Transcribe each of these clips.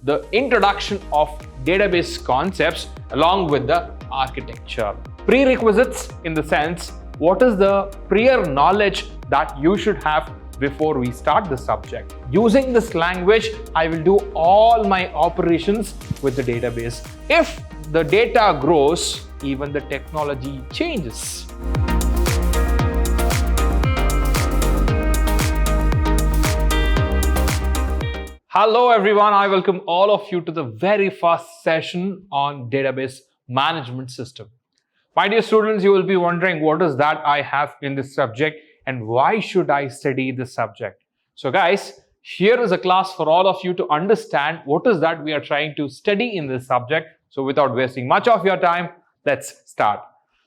the introduction of database concepts along with the architecture. Prerequisites in the sense, what is the prior knowledge that you should have before we start the subject. Using this language, I will do all my operations with the database. If the data grows, even the technology changes. Hello everyone, I welcome all of you to the very first session on database management system. My dear students, you will be wondering what is that I have in this subject and why should I study this subject? So guys, here is a class for all of you to understand what is that we are trying to study in this subject. So without wasting much of your time, let's start.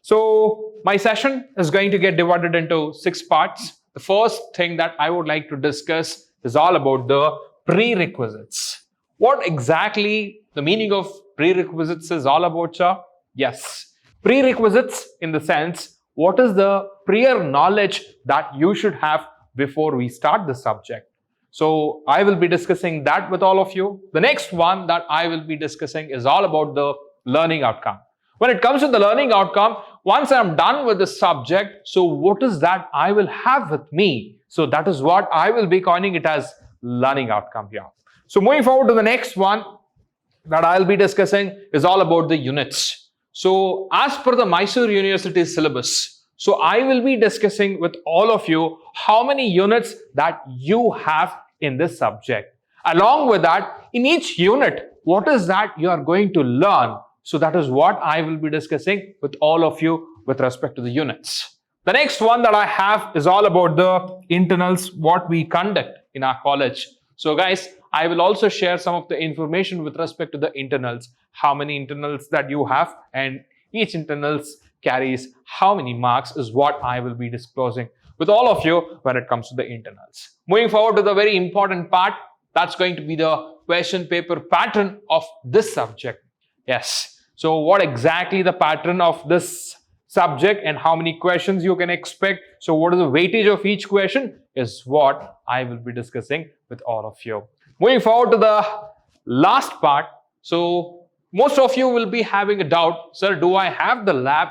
So my session is going to get divided into 6 parts. The first thing that I would like to discuss is all about the prerequisites. What exactly the meaning of prerequisites is all about, sir? Yes, prerequisites in the sense, what is the prior knowledge that you should have before we start the subject. So I will be discussing that with all of you. The next one that I will be discussing is all about the learning outcome. When it comes to the learning outcome, once I'm done with the subject, so what is that I will have with me? So that is what I will be coining it as learning outcome here. So moving forward to the next one that I'll be discussing is all about the units. So as per the Mysore University syllabus, so I will be discussing with all of you how many units that you have in this subject. Along with that, in each unit, what is that you are going to learn? So that is what I will be discussing with all of you with respect to the units. The next one that I have is all about the internals, what we conduct in our college. So guys, I will also share some of the information with respect to the internals, how many internals that you have, and each internals carries how many marks is what I will be disclosing with all of you when it comes to the internals. Moving forward to the very important part, that's going to be the question paper pattern of this subject. Yes, so what exactly the pattern of this subject and how many questions you can expect. So what is the weightage of each question is what I will be discussing with all of you. Moving forward to the last part. So most of you will be having a doubt, sir, do I have the lab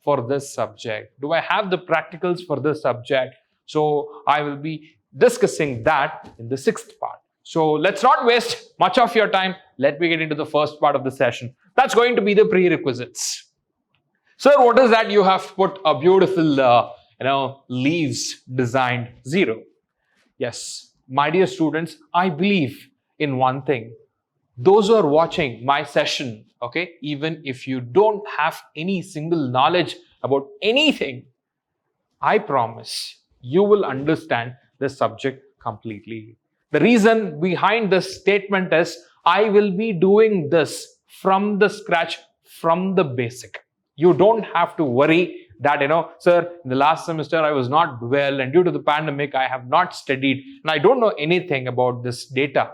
for this subject? Do I have the practicals for this subject? So I will be discussing that in the 6th part. So let's not waste much of your time. Let me get into the first part of the session. That's going to be the prerequisites. Sir, what is that you have put a beautiful, leaves designed 0? Yes, my dear students, I believe in one thing. Those who are watching my session, okay, even if you don't have any single knowledge about anything, I promise you will understand the subject completely. The reason behind this statement is I will be doing this from the scratch, from the basic. You don't have to worry that, sir, in the last semester I was not well and due to the pandemic I have not studied and I don't know anything about this data.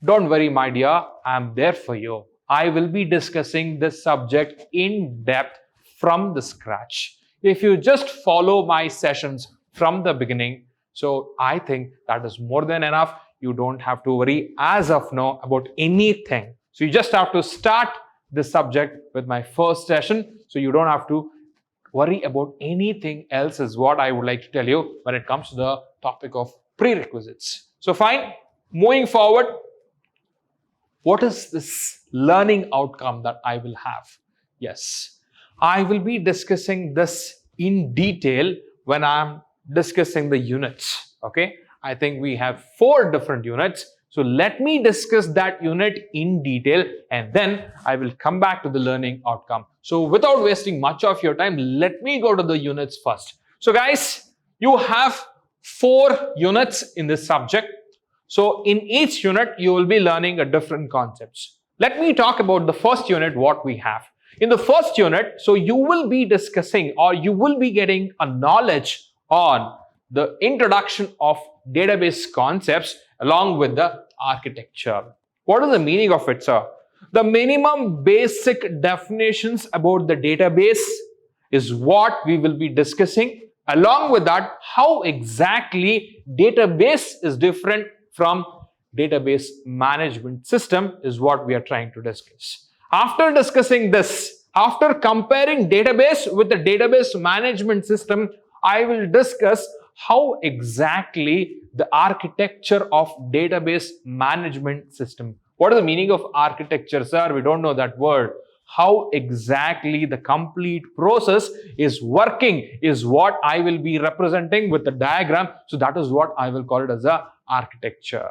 Don't worry, my dear, I'm there for you. I will be discussing this subject in depth from the scratch. If you just follow my sessions from the beginning, so I think that is more than enough. You don't have to worry as of now about anything. So you just have to start this subject with my first session. So you don't have to worry about anything else is what I would like to tell you when it comes to the topic of prerequisites. So fine, moving forward, what is this learning outcome that I will have? Yes, I will be discussing this in detail when I'm discussing the units. Okay, I think we have 4 different units. So let me discuss that unit in detail and then I will come back to the learning outcome. So without wasting much of your time, let me go to the units first. So guys, you have 4 units in this subject. So in each unit, you will be learning a different concepts. Let me talk about the first unit, what we have. In the first unit, so you will be discussing or you will be getting a knowledge on the introduction of database concepts along with the architecture. What is the meaning of it, sir? The minimum basic definitions about the database is what we will be discussing. Along with that, how exactly database is different from database management system is what we are trying to discuss. After discussing this, after comparing database with the database management system, I will discuss how exactly the architecture of database management system. What is the meaning of architecture, sir? We don't know that word. How exactly the complete process is working is what I will be representing with the diagram. So that is what I will call it as a architecture.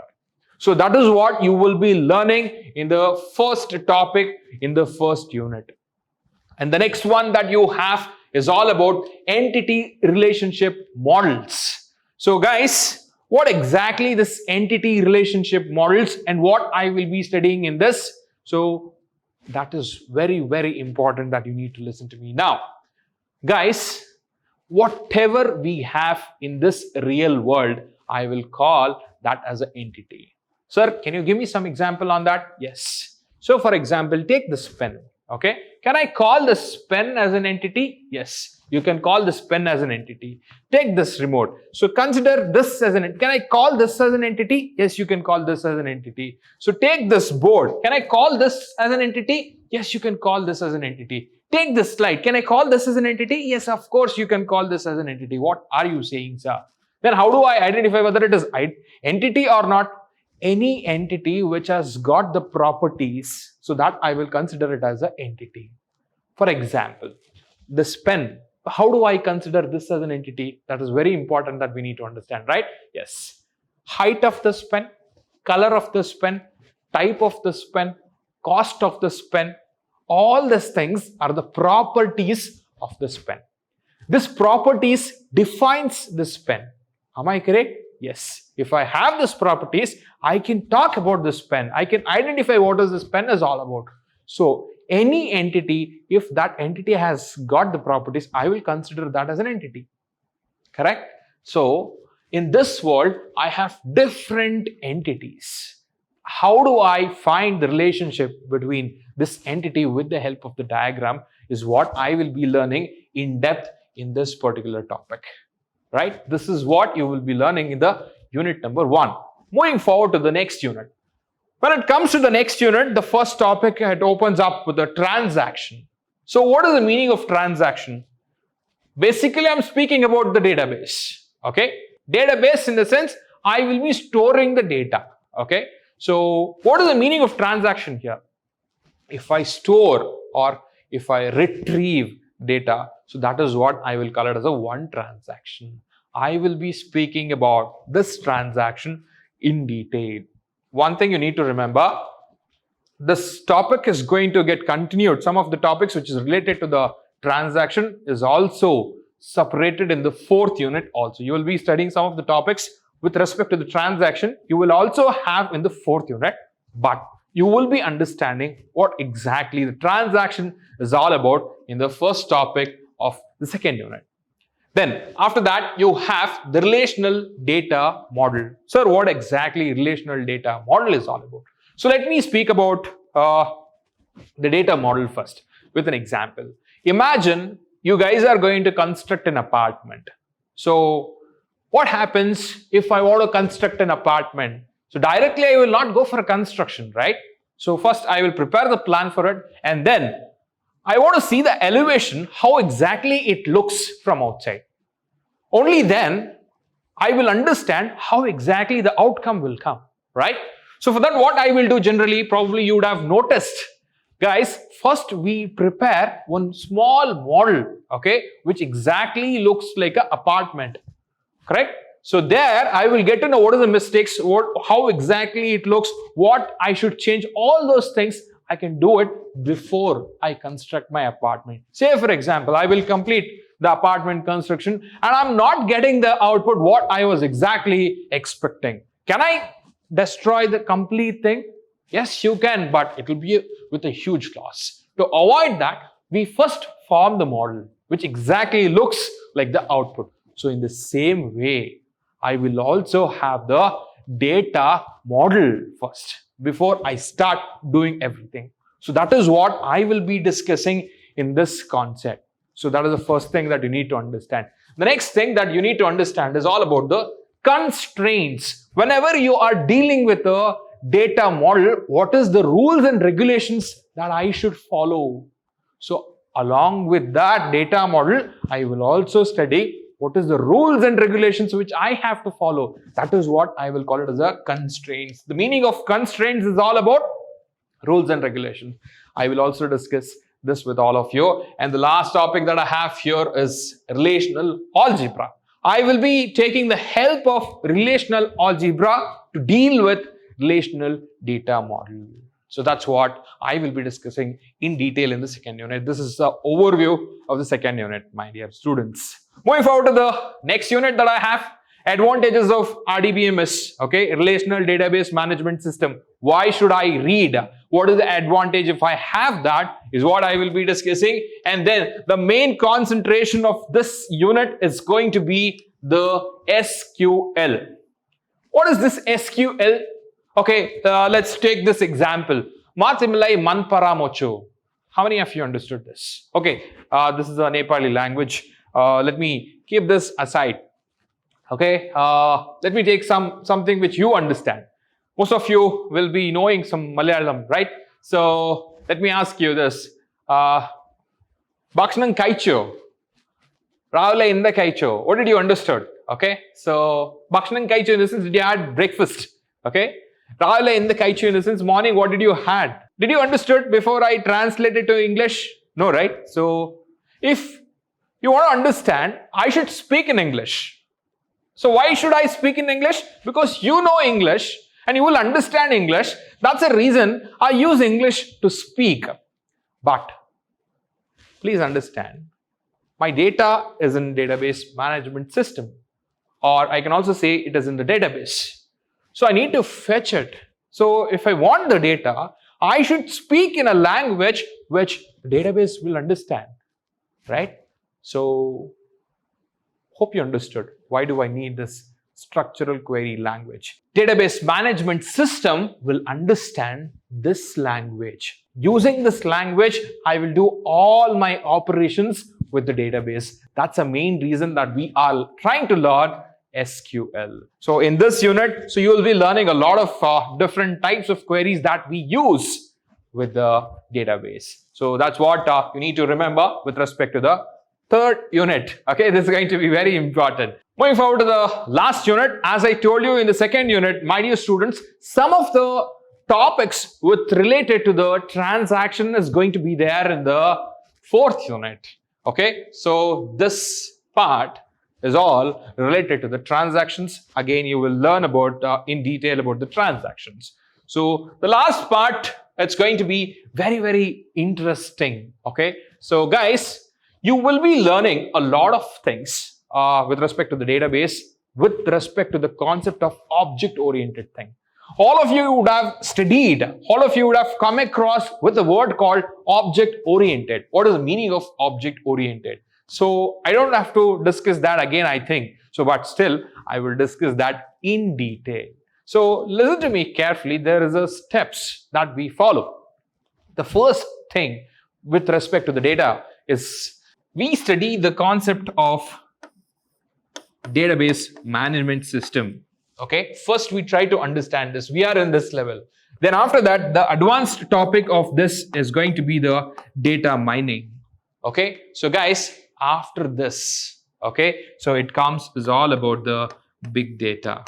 So that is what you will be learning in the first topic in the first unit. And the next one that you have is all about entity relationship models. So guys, what exactly this entity relationship models and what I will be studying in this? So that is very, very important that you need to listen to me now. Guys, whatever we have in this real world, I will call that as an entity. Sir, can you give me some example on that? Yes. So for example, take this pen. Okay. Can I call this pen as an entity? Yes. You can call this pen as an entity. Take this remote. So consider this as an entity. Can I call this as an entity? Yes, you can call this as an entity. So take this board. Can I call this as an entity? Yes, you can call this as an entity. Take this slide. Can I call this as an entity? Yes, of course you can call this as an entity. What are you saying, sir? Then how do I identify whether it is entity or not? Any entity which has got the properties, so that I will consider it as an entity. For example, this pen. How do I consider this as an entity? That is very important that we need to understand, right? Yes. Height of this pen, color of this pen, type of this pen, cost of this pen, all these things are the properties of this pen. This properties defines this pen. Am I correct? Yes. If I have these properties, I can talk about this pen. I can identify what is this pen is all about. So any entity, if that entity has got the properties, I will consider that as an entity. Correct? So in this world, I have different entities. How do I find the relationship between this entity with the help of the diagram is what I will be learning in depth in this particular topic. Right? This is what you will be learning in the unit number 1. Moving forward to the next unit. When it comes to the next unit, the first topic, it opens up with a transaction. So what is the meaning of transaction? Basically, I'm speaking about the database. Okay? Database in the sense, I will be storing the data. Okay? So what is the meaning of transaction here? If I store or if I retrieve data, so that is what I will call it as a one transaction. I will be speaking about this transaction in detail. One thing you need to remember, this topic is going to get continued. Some of the topics which is related to the transaction is also separated in the 4th unit also. You will be studying some of the topics with respect to the transaction. You will also have in the 4th unit, but you will be understanding what exactly the transaction is all about in the first topic of the 2nd unit. Then after that, you have the relational data model. Sir, what exactly relational data model is all about? So let me speak about the data model first with an example. Imagine you guys are going to construct an apartment. So what happens if I want to construct an apartment? So directly I will not go for construction, right? So first I will prepare the plan for it, and then I want to see the elevation, how exactly it looks from outside. Only then I will understand how exactly the outcome will come, right? So for that, what I will do generally, probably you would have noticed, guys, first we prepare one small model, okay, which exactly looks like an apartment, correct? So there I will get to know what are the mistakes, how exactly it looks, what I should change, all those things I can do it before I construct my apartment. Say for example, I will complete the apartment construction and I'm not getting the output what I was exactly expecting. Can I destroy the complete thing? Yes, you can, but it will be with a huge loss. To avoid that, we first form the model which exactly looks like the output. So in the same way, I will also have the data model first before I start doing everything. So that is what I will be discussing in this concept. So that is the first thing that you need to understand. The next thing that you need to understand is all about the constraints. Whenever you are dealing with a data model, what is the rules and regulations that I should follow? So along with that data model, I will also study what is the rules and regulations which I have to follow. That is what I will call it as a constraints. The meaning of constraints is all about rules and regulations. I will also discuss this with all of you. And the last topic that I have here is relational algebra. I will be taking the help of relational algebra to deal with relational data model. So that's what I will be discussing in detail in the second unit. This is the overview of the second unit, my dear students. Moving forward to the next unit that I have, advantages of RDBMS, okay, Relational Database Management System. Why should I read? What is the advantage if I have that is what I will be discussing. And then the main concentration of this unit is going to be the SQL. What is this SQL? Okay, let's take this example. Matimilai manparamocho. How many of you understood this? Okay, this is a Nepali language. Let me keep this aside. Okay, let me take something which you understand. Most of you will be knowing some Malayalam, right? So let me ask you this. Bhakshanam kaicho. Ravale in the kaicho. What did you understood? Okay, so Bhakshanam kaicho in the sense, did you had breakfast? Okay, Ravale in the kaicho in the sense, morning, what did you had? Did you understood before I translated to English? No, right? So if you want to understand, I should speak in English. So why should I speak in English? Because you know English and you will understand English. That's the reason I use English to speak. But please understand, my data is in database management system, or I can also say it is in the database. So I need to fetch it. So if I want the data, I should speak in a language which the database will understand, right? So hope you understood. Why do I need this structural query language? Database management system will understand this language. Using this language, I will do all my operations with the database. That's the main reason that we are trying to learn SQL. So in this unit, so you will be learning a lot of different types of queries that we use with the database. So that's what you need to remember with respect to the third unit. Okay, this is going to be very important. Moving forward to the last unit, as I told you in the second unit, my dear students, some of the topics related to the transaction is going to be there in the fourth unit. Okay, so this part is all related to the transactions. Again, you will learn about in detail about the transactions. So the last part, it's going to be very, very interesting. Okay, so guys, you will be learning a lot of things with respect to the database, with respect to the concept of object-oriented thing. All of you would have studied, all of you would have come across with a word called object-oriented. What is the meaning of object-oriented? So I don't have to discuss that again, I think. So, but still, I will discuss that in detail. So listen to me carefully. There is a steps that we follow. The first thing with respect to the data is we study the concept of database management system. Okay, first we try to understand this. We are in this level. Then after that, the advanced topic of this is going to be the data mining. Okay, so guys, after this, okay, so it comes is all about the big data.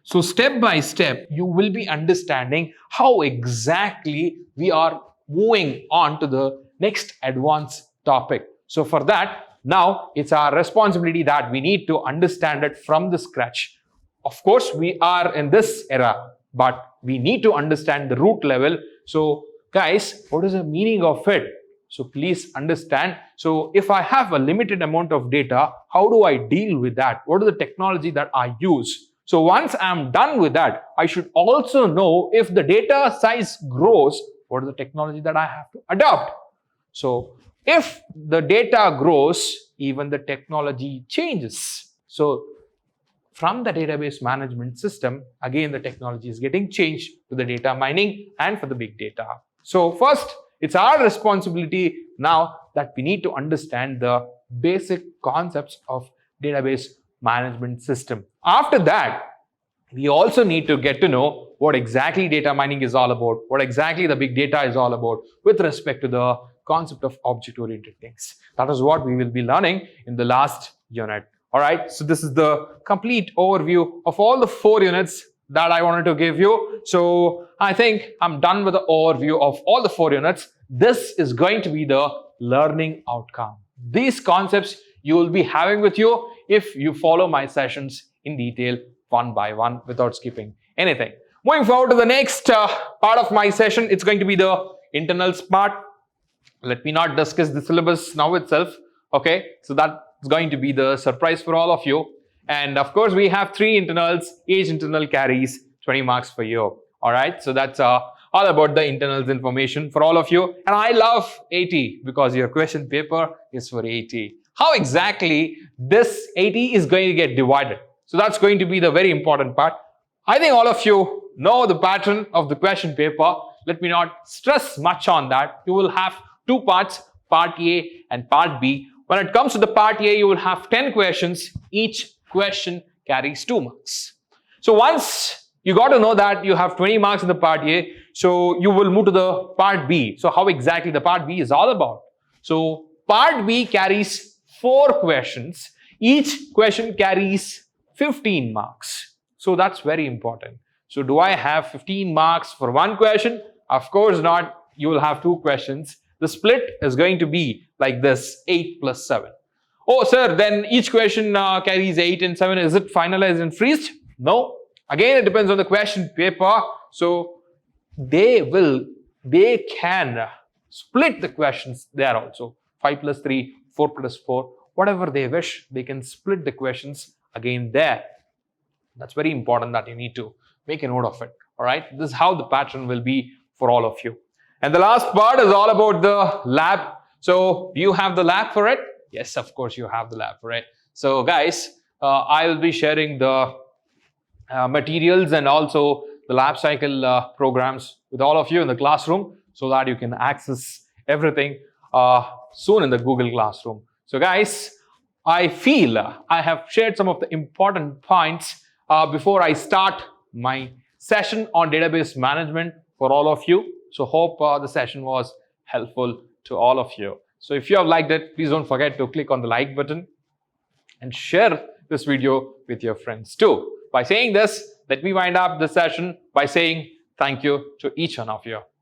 So step by step, you will be understanding how exactly we are moving on to the next advanced topic. So for that, now it's our responsibility that we need to understand it from the scratch. Of course, we are in this era, but we need to understand the root level. So guys, what is the meaning of it? So please understand. So if I have a limited amount of data, how do I deal with that? What is the technology that I use? So once I'm done with that, I should also know if the data size grows, what is the technology that I have to adopt? So if the data grows, even the technology changes. So from the database management system, again, the technology is getting changed to the data mining and for the big data. So first, it's our responsibility now that we need to understand the basic concepts of database management system. After that, we also need to get to know what exactly data mining is all about, what exactly the big data is all about with respect to the concept of object-oriented things. That is what we will be learning in the last unit. All right, so this is the complete overview of all the 4 units that I wanted to give you. So I think I'm done with the overview of all the 4 units. This is going to be the learning outcome. These concepts you will be having with you if you follow my sessions in detail one by one without skipping anything. Moving forward to the next part of my session, it's going to be the internals part. Let me not discuss the syllabus now itself. Okay, so that's going to be the surprise for all of you. And of course, we have 3 internals. Each internal carries 20 marks for you. All right, so that's all about the internals information for all of you. And I love 80 because your question paper is for 80. How exactly this 80 is going to get divided? So that's going to be the very important part. I think all of you know the pattern of the question paper. Let me not stress much on that. You will have 2 parts, part A and part B. When it comes to the part A, you will have 10 questions. Each question carries 2 marks. So once you got to know that you have 20 marks in the part A, so you will move to the part B. So how exactly the part B is all about? So part B carries 4 questions. Each question carries 15 marks. So that's very important. So do I have 15 marks for 1 question? Of course not. You will have 2 questions. The split is going to be like this, 8 plus 7. Oh, sir, then each question carries 8 and 7. Is it finalized and freezed? No. Again, it depends on the question paper. So they can split the questions there also. 5 plus 3, 4 plus 4, whatever they wish, they can split the questions again there. That's very important that you need to make a note of it. All right, this is how the pattern will be for all of you. And the last part is all about the lab. So do you have the lab for it? Yes, of course you have the lab for it. So guys, I will be sharing the materials and also the lab cycle programs with all of you in the classroom so that you can access everything soon in the Google Classroom. So guys, I feel I have shared some of the important points before I start my session on database management for all of you. So hope the session was helpful to all of you. So if you have liked it, please don't forget to click on the like button and share this video with your friends too. By saying this, let me wind up the session by saying thank you to each one of you.